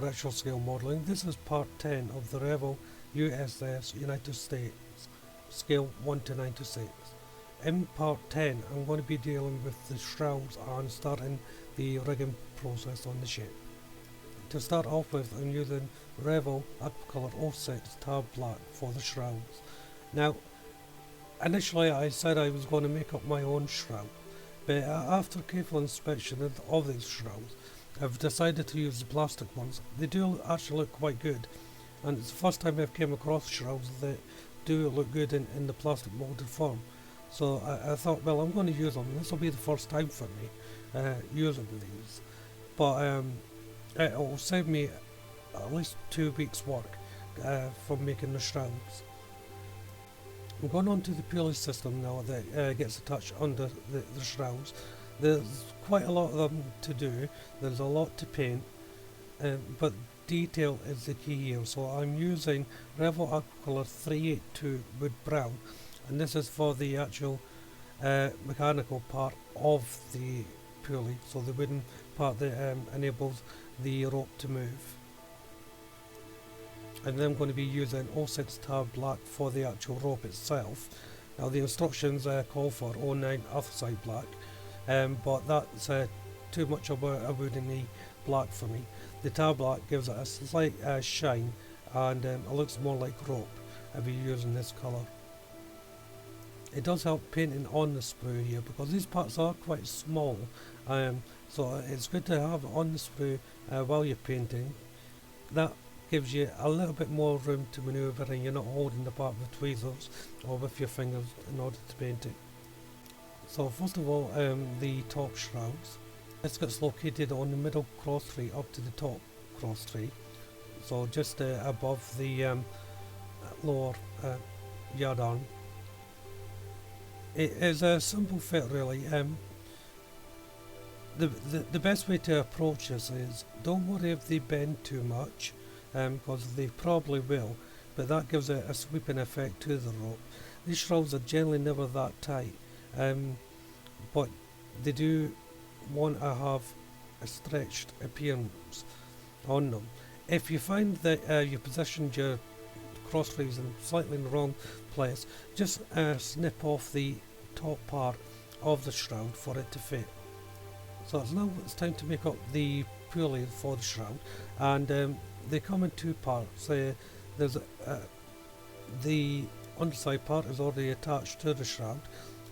Actual scale modelling. This is part 10 of the Revell USS United States, scale 1 to 96. In part 10 I'm going to be dealing with the shrouds and starting the rigging process on the ship. To start off with, I'm using Revell Aquacolor 06 Tab Black for the shrouds. Now, initially I said I was going to make up my own shroud, but after careful inspection of these shrouds, I've decided to use the plastic ones. They do actually look quite good, and it's the first time I've came across shrouds that do look good in the plastic moulded form. So I thought, well, I'm going to use them. This will be the first time for me using these, but it will save me at least 2 weeks work from making the shrouds. I'm going on to the pulley system now that gets attached under the shrouds. There's quite a lot of them to do, there's a lot to paint, but detail is the key here. So I'm using Revell Aquacolor 382 Wood Brown, and this is for the actual mechanical part of the pulley, so the wooden part that enables the rope to move. And then I'm going to be using 06 Tab Black for the actual rope itself. Now the instructions call for 09 Anthracite Black, but that's too much of a woodeny black for me. The Tab Black gives it a slight shine, and it looks more like rope if you're using this colour. It does help painting on the sprue here because these parts are quite small, so it's good to have it on the sprue while you're painting. That gives you a little bit more room to manoeuvre, and you're not holding the part with tweezers or with your fingers in order to paint it. So first of all, the top shrouds. This gets located on the middle cross tree up to the top cross tree, so just above the lower yard arm. It is a simple fit really. The best way to approach this is, don't worry if they bend too much, because they probably will, but that gives it a sweeping effect to the rope. These shrouds are generally never that tight, but they do want to have a stretched appearance on them. If you find that you positioned your cross trees slightly in the wrong place, just snip off the top part of the shroud for it to fit. So now it's time to make up the pulley for the shroud, and they come in two parts. There's the underside part is already attached to the shroud,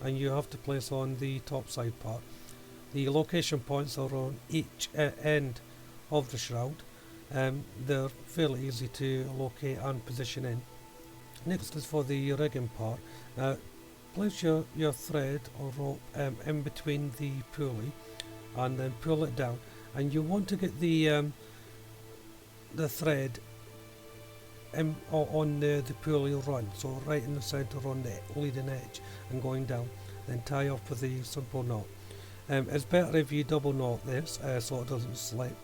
and you have to place on the top side part. The location points are on each end of the shroud. They're fairly easy to locate and position in. Next is for the rigging part. Place your thread or rope in between the pulley, and then pull it down. And you want to get the thread on the pulley run, so right in the centre on the leading edge and going down. Then tie off with the simple knot. It's better if you double knot this so it doesn't slip,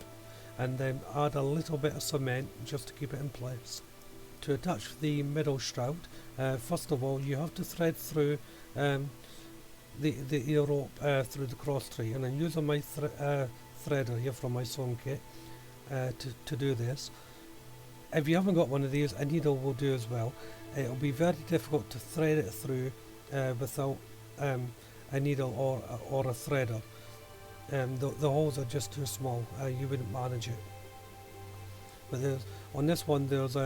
and then add a little bit of cement just to keep it in place. To attach the middle shroud, first of all you have to thread through the rope through the cross tree, and I'm using my threader here from my sewing kit to do this. If you haven't got one of these, a needle will do as well. It'll be very difficult to thread it through without a needle or a threader. The holes are just too small, you wouldn't manage it. But on this one there's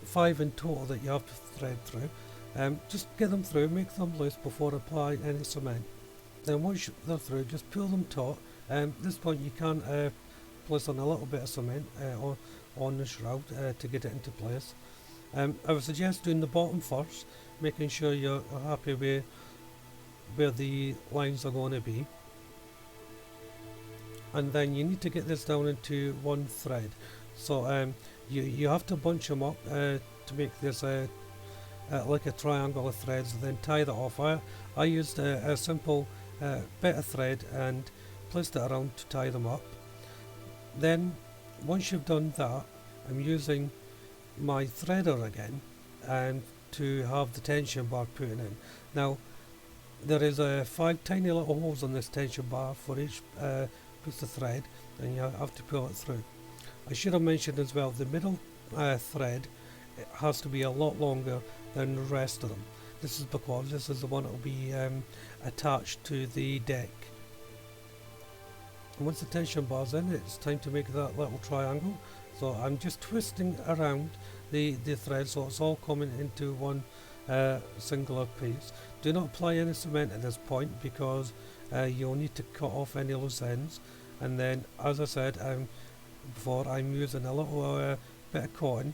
5 in total that you have to thread through. Just get them through, make them loose before applying any cement. Then once they're through, just pull them taut. At this point you can place on a little bit of cement on the shroud to get it into place. I would suggest doing the bottom first, making sure you're happy with where the lines are going to be, and then you need to get this down into one thread. So you have to bunch them up to make this like a triangle of threads, and then tie that off. I used a simple bit of thread and placed it around to tie them up. Then once you've done that, I'm using my threader again and to have the tension bar put in. Now there is 5 tiny little holes on this tension bar for each piece of thread, and you have to pull it through. I should have mentioned as well, the middle thread, it has to be a lot longer than the rest of them. This is because this is the one that will be attached to the deck. And once the tension bar's in, it's time to make that little triangle. So I'm just twisting around the thread so it's all coming into one singular piece. Do not apply any cement at this point because you'll need to cut off any loose ends. And then, as I said before, I'm using a little bit of cotton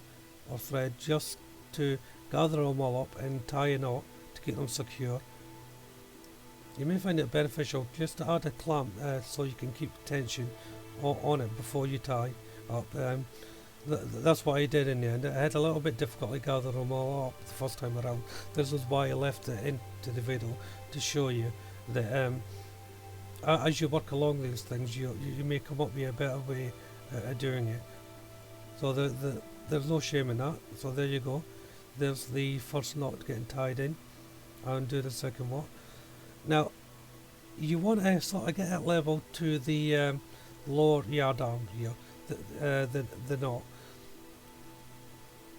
or thread just to gather them all up and tie a knot to keep them secure. You may find it beneficial just to add a clamp so you can keep tension on it before you tie up. That's what I did in the end. I had a little bit difficulty gathering them all up the first time around. This is why I left it into the video, to show you that as you work along these things, you may come up with a better way of doing it. So there's no shame in that. So there you go. There's the first knot getting tied in, and do the second one. Now you want to sort of get it level to the lower yard arm here, the knot.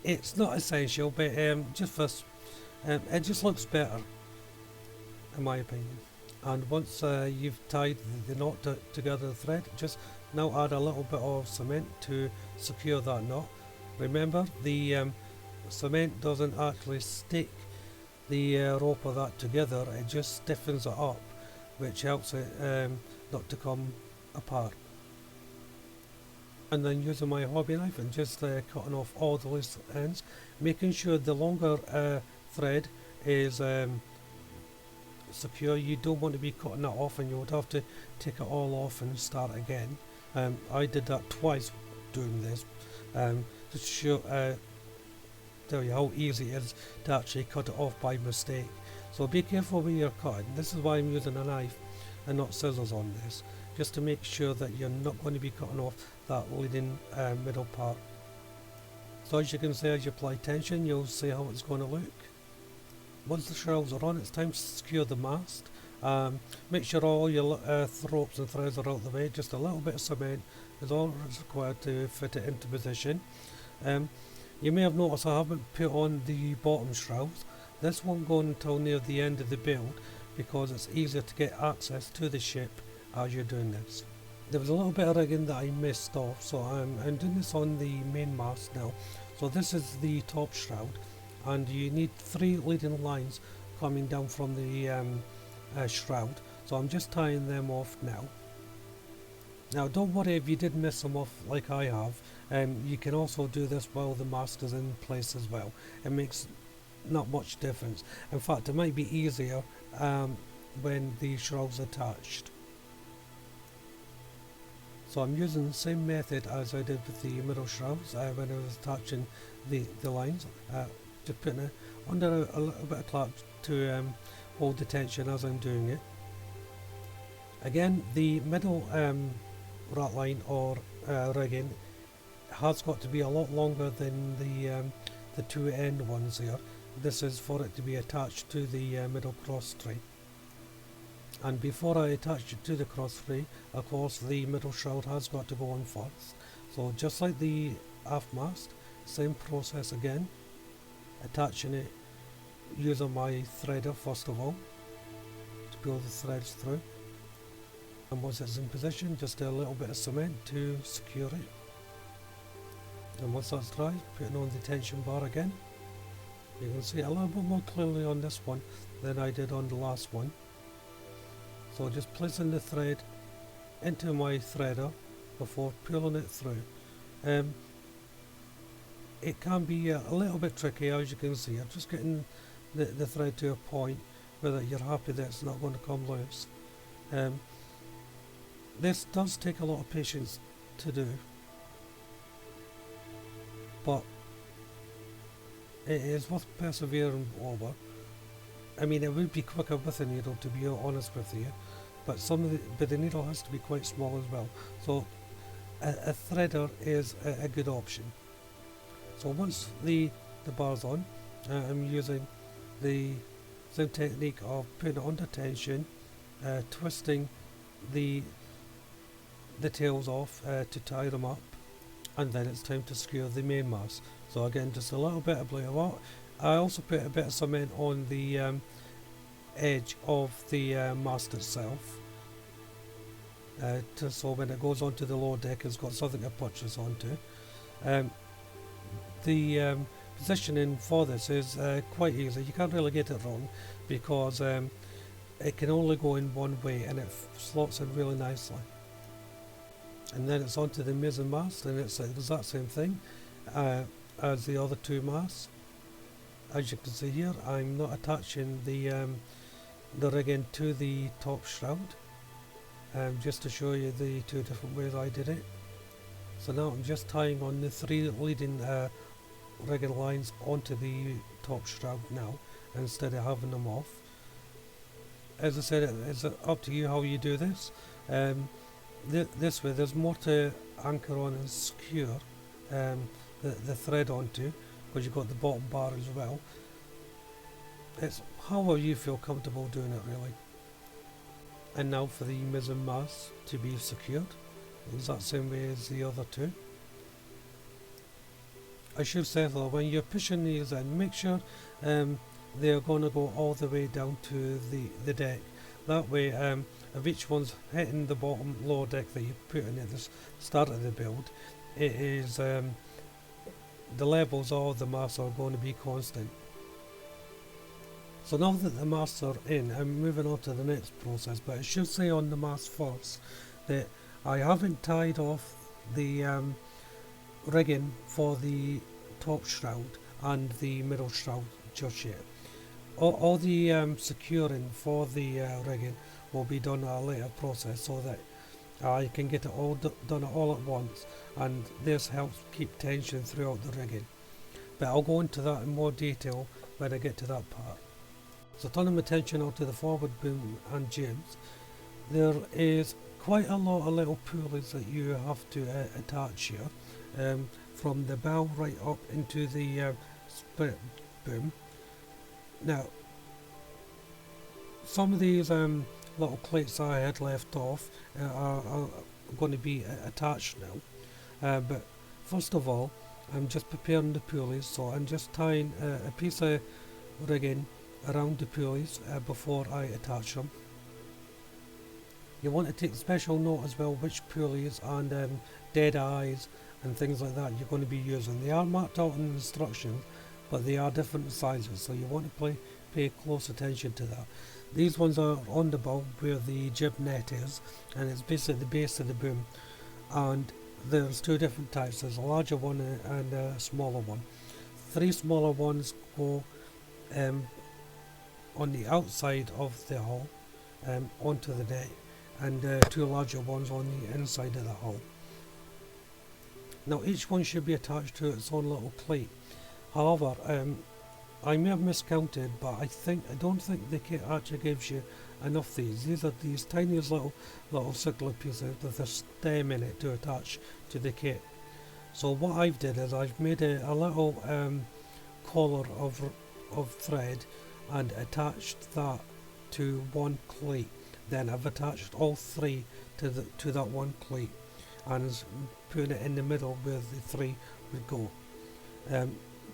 It's not essential, but just for it just looks better, in my opinion. And once you've tied the knot together, the thread, just now add a little bit of cement to secure that knot. Remember, the cement doesn't actually stick the rope of that together, it just stiffens it up, which helps it not to come apart. And then using my hobby knife and just cutting off all the loose ends, making sure the longer thread is secure. You don't want to be cutting that off, and you would have to take it all off and start again. I did that twice doing this, to show tell you how easy it is to actually cut it off by mistake. So be careful when you're cutting. This is why I'm using a knife and not scissors on this, just to make sure that you're not going to be cutting off that leading middle part. So as you can see, as you apply tension, you'll see how it's going to look. Once the shrouds are on, it's time to secure the mast. Make sure all your ropes and threads are out of the way. Just a little bit of cement is all that's required to fit it into position. You may have noticed I haven't put on the bottom shrouds. This won't go until near the end of the build because it's easier to get access to the ship as you're doing this. There was a little bit of rigging that I missed off, so I'm doing this on the main mast now. So this is the top shroud, and you need 3 leading lines coming down from the shroud. So I'm just tying them off now. Now don't worry if you did miss them off like I have. You can also do this while the mast is in place as well. It makes not much difference. In fact, it might be easier when the shroud's attached. So I'm using the same method as I did with the middle shrouds when I was attaching the lines. Just putting it under a little bit of clamp to hold the tension as I'm doing it. Again, the middle rat line or rigging has got to be a lot longer than the 2 end ones here. This is for it to be attached to the middle cross tree. And before I attach it to the cross tree, of course the middle shroud has got to go on first. So just like the aft mast, same process again, attaching it using my threader first of all to pull the threads through. And once it's in position, just a little bit of cement to secure it. And once that's dry, putting on the tension bar again. You can see a little bit more clearly on this one than I did on the last one. So just placing the thread into my threader before pulling it through. It can be a little bit tricky, as you can see. I'm just getting the thread to a point where you're happy that it's not going to come loose. This does take a lot of patience to do, but it is worth persevering over. I mean, it would be quicker with a needle, to be honest with you, but the needle has to be quite small as well. So a threader is a good option. So once the bar's on, I'm using the same technique of putting it under tension, twisting the tails off to tie them up, and then it's time to secure the main mast. So again, just a little bit of blue water. I also put a bit of cement on the edge of the mast itself, so when it goes onto the lower deck it's got something to purchase onto. The positioning for this is quite easy. You can't really get it wrong because it can only go in one way and it slots in really nicely. And then it's onto the mizzen mast, and it's the exact same thing as the other two masts. As you can see here, I'm not attaching the rigging to the top shroud, just to show you the two different ways I did it. So now I'm just tying on the three leading rigging lines onto the top shroud now, instead of having them off. As I said, it's up to you how you do this. This way there's more to anchor on and secure the thread onto, because you've got the bottom bar as well. It's however you feel comfortable doing it, really. And now for the mizzen mast to be secured, the exact same way as the other two. I should say though, when you're pushing these in, make sure they're going to go all the way down to the deck. That way, if each one's hitting the bottom lower deck that you're putting at the start of the build, it is the levels of the masts are going to be constant. So now that the masts are in, I'm moving on to the next process, but I should say on the mast first that I haven't tied off the rigging for the top shroud and the middle shroud just yet. All the securing for the rigging will be done at a later process, so that I can get it all done all at once, and this helps keep tension throughout the rigging. But I'll go into that in more detail when I get to that part. So turning my attention onto the forward boom and jibs, there is quite a lot of little pulleys that you have to attach here, from the bow right up into the split boom. Now, some of these little plates I had left off are going to be attached now, but first of all I'm just preparing the pulleys, so I'm just tying a piece of rigging around the pulleys before I attach them. You want to take special note as well which pulleys and dead eyes and things like that you're going to be using. They are marked out in the instructions, but they are different sizes, so you want to pay close attention to that. These ones are on the bow where the jib net is, and it's basically the base of the boom. And there's two different types. There's a larger one and a smaller one. Three smaller ones go on the outside of the hull onto the deck, and two larger ones on the inside of the hull. Now each one should be attached to its own little plate. However, I may have miscounted, but I don't think the kit actually gives you enough of these. These are these tiniest little circular pieces with a stem in it to attach to the kit. So what I've did is I've made a little collar of thread and attached that to one cleat. Then I've attached all three to that one cleat, and putting it in the middle where the three would go,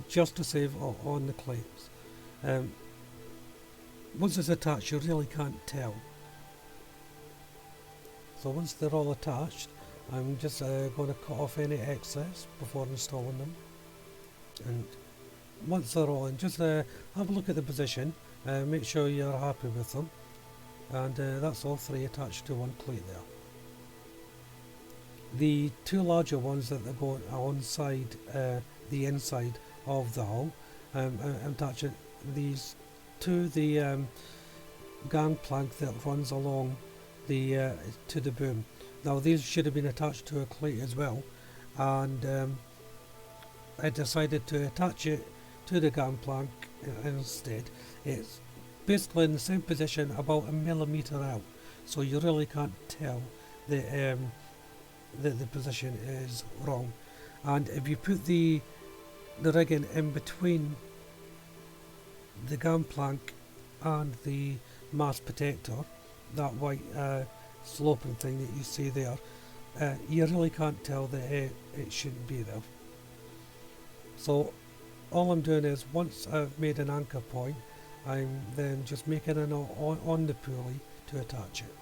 just to save on the cleats. Once it's attached, you really can't tell. So once they're all attached, I'm just going to cut off any excess before installing them. And once they're all in, just have a look at the position, make sure you're happy with them, and that's all three attached to one cleat there. The two larger ones that are going on the inside of the hull, I'm attaching these to the gangplank that runs along the to the boom. Now these should have been attached to a cleat as well, and I decided to attach it to the gangplank instead. It's basically in the same position, about a millimetre out, so you really can't tell that the position is wrong. And if you put the rigging in between the gangplank and the mast protector, that white sloping thing that you see there, you really can't tell that it shouldn't be there. So all I'm doing is, once I've made an anchor point, I'm then just making a knot on the pulley to attach it.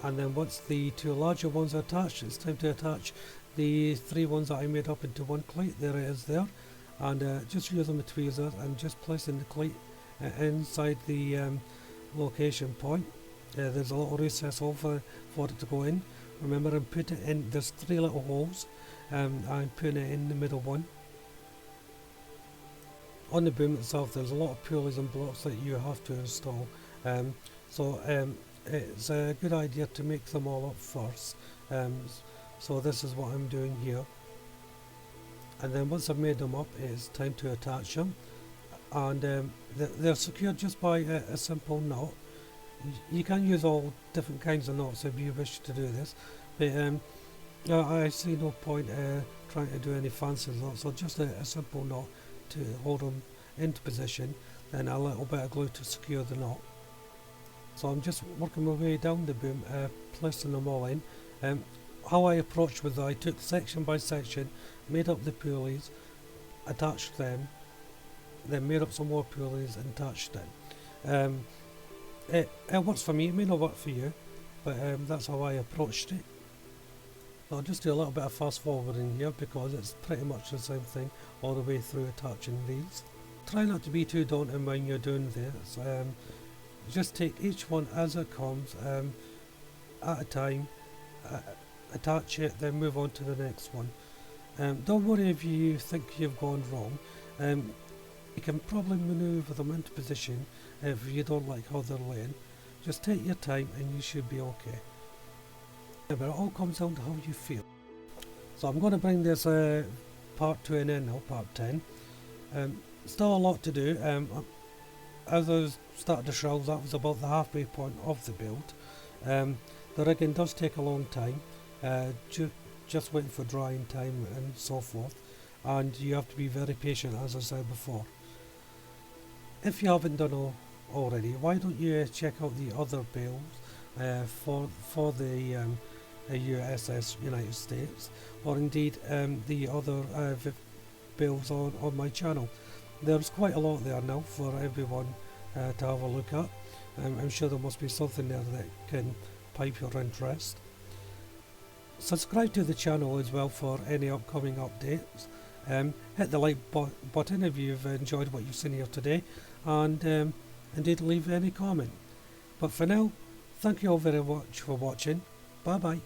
And then once the two larger ones are attached, it's time to attach the three ones that I made up into one cleat. There it is there. And just using the tweezers and just placing the cleat inside the location point. There's a little recess over for it to go in. Remember, I'm putting it in, there's three little holes. I'm putting it in the middle one. On the boom itself, there's a lot of pulleys and blocks that you have to install. It's a good idea to make them all up first. So this is what I'm doing here. And then once I've made them up, it's time to attach them. And they're secured just by a simple knot. You can use all different kinds of knots if you wish to do this, but I see no point trying to do any fancy knots, so just a simple knot to hold them into position, then a little bit of glue to secure the knot. So I'm just working my way down the boom, placing them all in. How I approached was, I took section by section, made up the pulleys, attached them, then made up some more pulleys and attached them. It works for me, it may not work for you, but that's how I approached it. I'll just do a little bit of fast forwarding here because it's pretty much the same thing all the way through attaching these. Try not to be too daunting when you're doing this. Just take each one as it comes, at a time, attach it, then move on to the next one. Don't worry if you think you've gone wrong. You can probably manoeuvre them into position if you don't like how they're laying. Just take your time and you should be okay. But it all comes down to how you feel. So I'm going to bring this part to an end now, part 10. Still a lot to do. As I started the Shrouds, that was about the halfway point of the build. The rigging does take a long time, just waiting for drying time and so forth, and you have to be very patient, as I said before. If you haven't done already, why don't you check out the other builds for the USS United States, or indeed the other builds on my channel. There's quite a lot there now for everyone to have a look at. I'm sure there must be something there that can pique your interest. Subscribe to the channel as well for any upcoming updates. Hit the like button if you've enjoyed what you've seen here today, and indeed leave any comment. But for now, thank you all very much for watching. Bye bye.